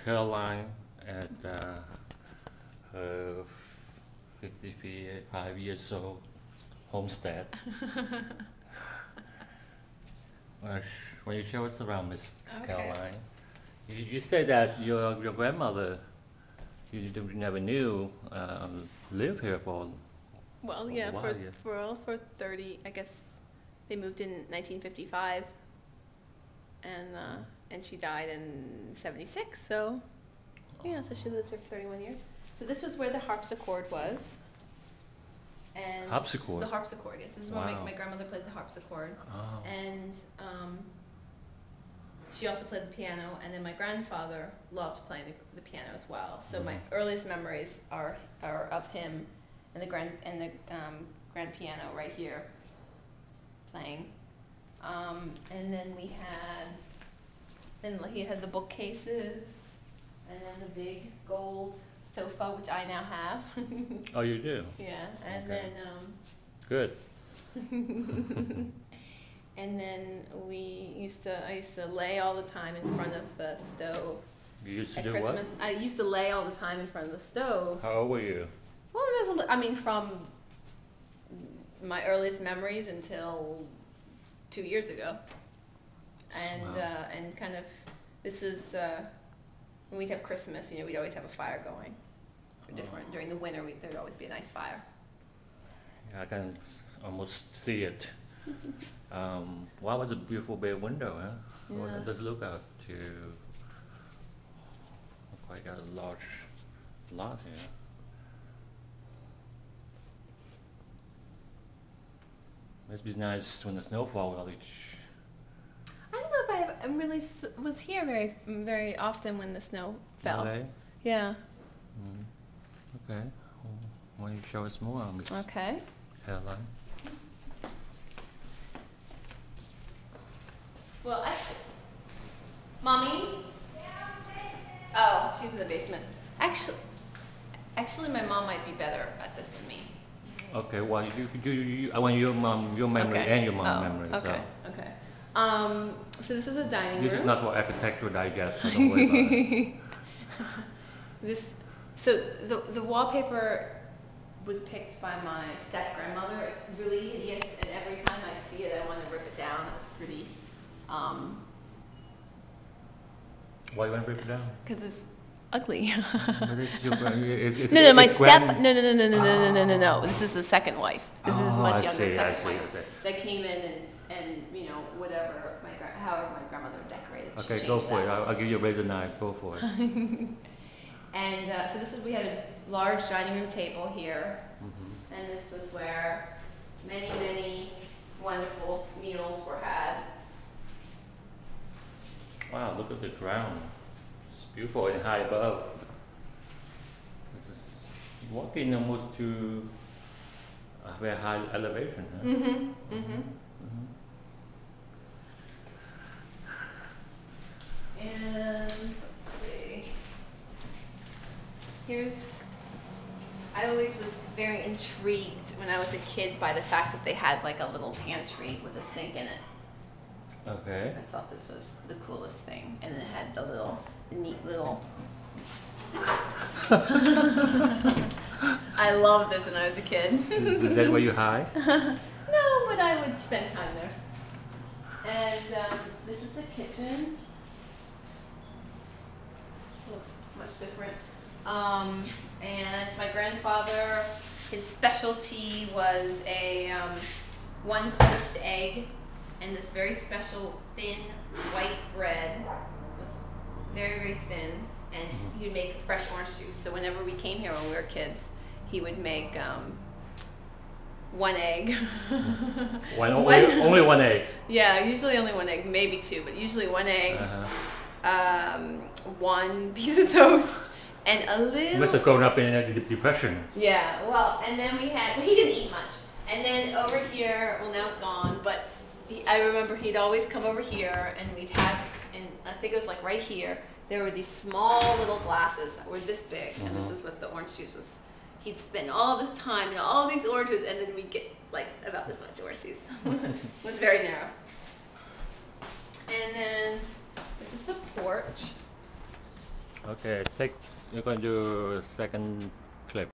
Caroline at her 55 years old homestead. When you show us around, Miss Caroline, you said that your grandmother you never knew lived here for Well, a yeah, while. for 30, I guess they moved in 1955, and she died in 76. So yeah, so she lived here for 31 years. So this was where the harpsichord was. And Harpsichord? The harpsichord, yes. This is where my grandmother played the harpsichord. Oh. And she also played the piano, and then my grandfather loved playing the piano as well. So my earliest memories are of him and the grand piano right here playing. And then he had the bookcases, and then the big gold sofa, which I now have. Oh, you do? Yeah, and then good. and then I used to lay all the time in front of the stove. You used to At do Christmas, what? I used to lay all the time in front of the stove. How old were you? Well, from my earliest memories until 2 years ago, and Wow. And kind of this is when we'd have Christmas. We'd always have a fire going. During the winter, there'd always be a nice fire. Yeah, I can almost see it. Wow, it's a beautiful bay window, huh? Yeah. Well, it does look out to quite got a large lot here. Must be nice when the snow falls. I don't know if I really was here very often when the snow fell. Really? Yeah. Okay. Well, why don't you show us more, Miss Okay. Caroline? Well, Mommy? Oh, she's in the basement. Actually, my mom might be better at this than me. Okay. Well, I want your memory and your mom's memory. Okay. So. Okay. So this is a dining room. This is not for architectural digest, so don't worry about it. So the wallpaper was picked by my step grandmother. It's really hideous, and every time I see it, I want to rip it down. It's pretty. Why you want to break it down? Because it's ugly. But it's your, No, my step. No. This is the second wife. This is much younger second wife that came in and whatever however my grandmother decorated. Okay, go for it. I'll give you a razor knife. Go for it. And so we had a large dining room table here, and this was where many wonderful meals were had. Wow, look at the ground. It's beautiful and high above. This is walking almost to a very high elevation. Huh? And let's see. I always was very intrigued when I was a kid by the fact that they had like a little pantry with a sink in it. Okay. I thought this was the coolest thing, and it had the neat little. I loved this when I was a kid. Is that where you hide? No, but I would spend time there. And this is the kitchen. Looks much different. And my grandfather, his specialty was a one poached egg. And this very special thin white bread was very thin, and he would make fresh orange juice. So whenever we came here when we were kids, he would make one egg. Only one egg. Yeah, usually only one egg, maybe two, but usually one egg, one piece of toast, and a little. You must have grown up in a depression. Yeah, well, and then he didn't eat much. And then over here, well, now it's gone, but I remember he'd always come over here, and we'd have, and I think it was like right here, there were these small little glasses that were this big, and this is what the orange juice was. He'd spend all this time and all these oranges, and then we'd get like about this much orange juice. It was very narrow. And then this is the porch. Okay, you're going to do second clip.